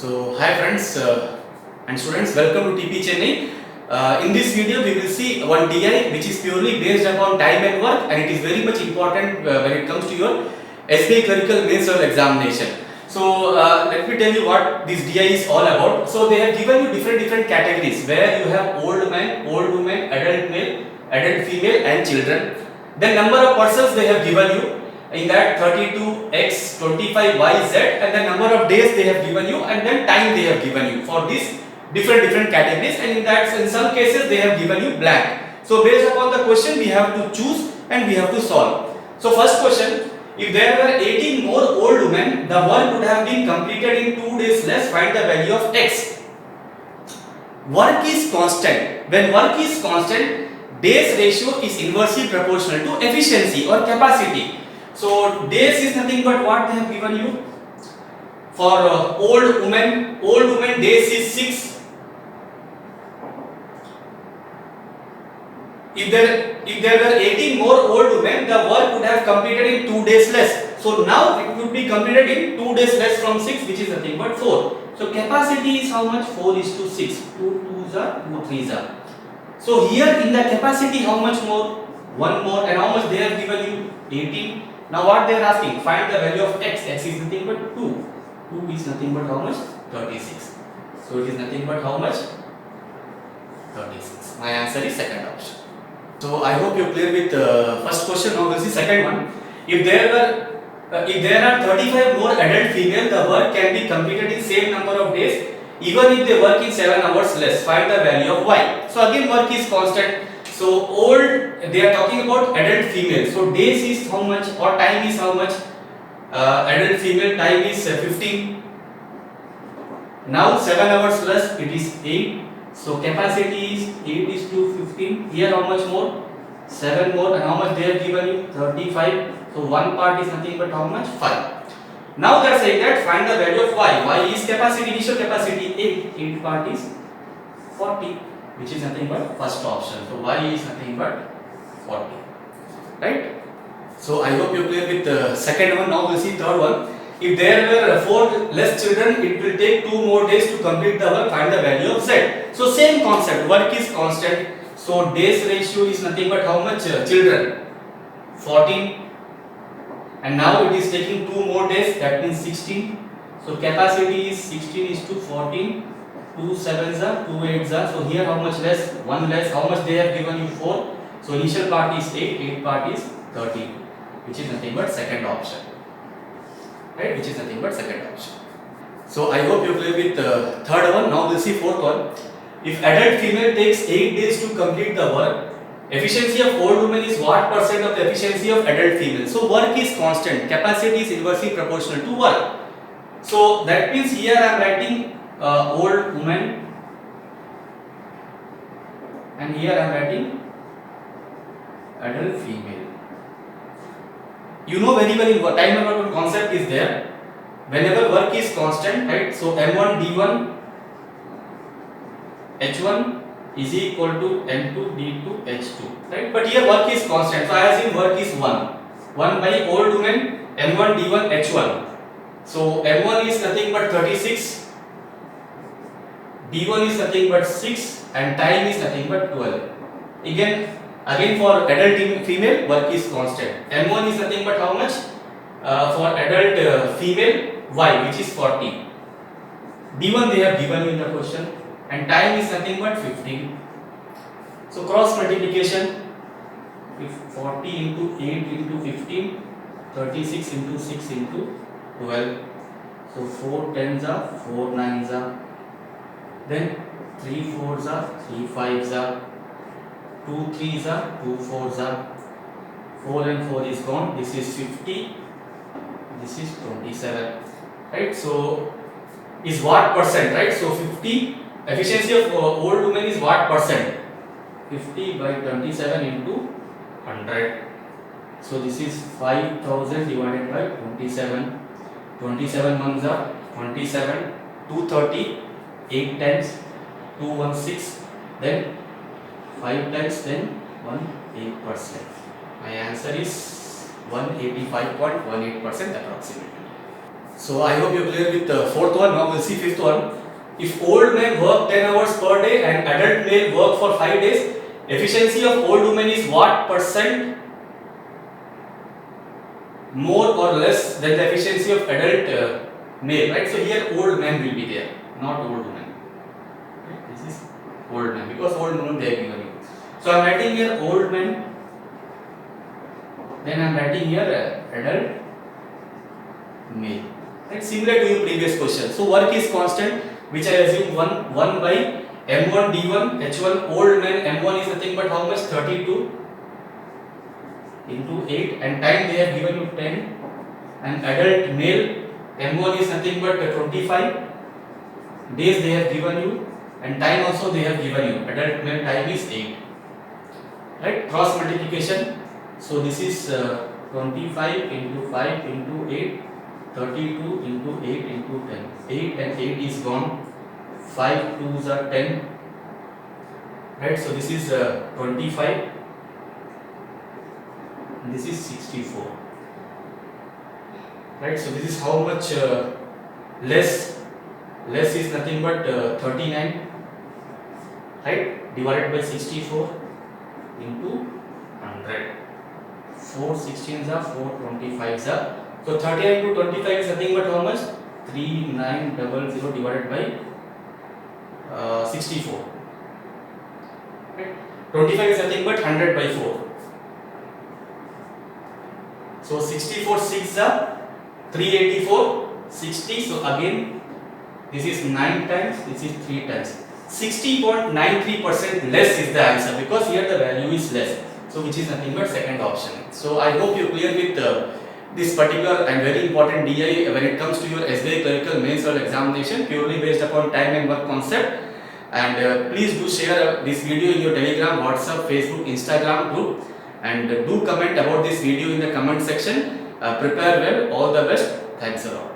So hi friends and students, welcome to TP Chennai. In this video we will see one DI which is purely based upon time and work, and it is very much important when it comes to your SBI clerical mains level examination. So let me tell you what this DI is all about. So they have given you different categories where you have old man, old woman, adult male, adult female and children. Then number of persons they have given you. In that 32x 25y z, and the number of days they have given you, and then time they have given you for these different categories, and in some cases they have given you blank. So based upon the question we have to choose and we have to solve. So first question, if there were 18 more old women, the work would have been completed in 2 days less. Find the value of x. Work is constant. When work is constant, days ratio is inversely proportional to efficiency or capacity. So days is nothing but what they have given you. For old woman days is 6. If there were 18 more old women, the work would have completed in 2 days less. So now it would be completed in 2 days less from 6, which is nothing but 4. So capacity is how much? 4:6. 2 2s are 2 3s are. So here in the capacity, how much more? 1 more. And how much they have given you? 18. Now what they are asking, find the value of x. X is nothing but 2. 2 is nothing but how much? 36. So it is nothing but how much? 36. My answer is second option. So I hope you are clear with first question. Now we'll see second one. If there are 35 more adult female, the work can be completed in same number of days, even if they work in 7 hours less. Find the value of y. So again work is constant. So they are talking about adult female. So days is how much or time is how much? Adult female time is 15. Now 7 hours less, it is 8. So capacity is 8:15. Here how much more? 7 more. And how much they have given you? 35. So one part is nothing but how much? 5. Now they are saying that find the value of y. Y is capacity, initial capacity 8. 8 part is 40. Which is nothing but first option. So y is nothing but 40, right? So I hope you are clear with the second one. Now we'll see third one. If there were 4 less children, it will take 2 more days to complete the work. Find the value of z. So same concept. Work is constant. So days ratio is nothing but how much? Children 14. And now it is taking 2 more days. That means 16. So capacity is 16:14. 2 7s are 2 8s are. So here how much less? 1 less. How much they have given you? 4. So initial part is 8. 8 part is 13, which is nothing but second option, right? Which is nothing but second option. So I hope you clear with third one. Now we'll see fourth one. If adult female takes 8 days to complete the work, efficiency of old woman is what percent of the efficiency of adult female? So work is constant. Capacity is inversely proportional to work. So that means here I am writing old woman, and here I am writing adult female. You know very well in time and work concept is there. Whenever work is constant, right? So M1 D1 H1 is equal to M2 D2 H2, right? But here work is constant. So I assume work is 1. 1 by old woman M1 D1 H1. So M1 is nothing but 36. D1 is nothing but 6, and time is nothing but 12. Again for adult female, work is constant. M1 is nothing but how much? For adult female, y, which is 40. D1 they have given you in the question, and time is nothing but 15. So cross multiplication, if 40 into 8 into 15, 36 into 6 into 12. So 4 10s are 4 9s are. Then 3 4s are 3 5s are. 2 3s are 2 4s are. 4 and 4 is gone. This is 50. This is 27. Right? So is what percent? Right? So 50 efficiency of old woman is what percent? 50 by 27 into 100. So this is 5000 divided by 27. 27 ones are 27. 230. 8 times 216. Then 5 times 10 8%. My answer is 185.18% approximately. So I hope you're clear with the fourth one. Now we'll see fifth one. If old men work 10 hours per day and adult male work for 5 days, efficiency of old woman is what percent more or less than the efficiency of adult male, right? So here old man will be there, not old woman. Right? This is old man because old woman they are given you. So I am writing here old man. Then I am writing here adult male. Right? Similar to your previous question. So work is constant, which I assume 1 by M1 D1 H1 old man M1 is nothing but how much 32 into 8 and time they have given you 10 and adult male M1 is nothing but 25 days they have given you and time also they have given you adult male time is 8 right cross multiplication so this is 25 into 5 into 8 32 into 8 into 10 8 and 8 is gone 5 2s are 10 right so this is 25 and this is 64 right so this is how much less is nothing but 39 right divided by 64 into 100 4 16s are 4 25s are so 39 to 25 is nothing but how much 3900 divided by 64 right 25 is nothing but 100 by 4 so 64 6 are 384 60 so again this is 9 times this is 3 times 60.93% less is the answer because here the value is less so which is nothing but second option so I hope you clear with this particular and very important DI when it comes to your SBI clerical mains or examination purely based upon time and work concept and please do share this video in your Telegram, WhatsApp, Facebook, Instagram group and do comment about this video in the comment section. Prepare well, all the best, thanks a lot.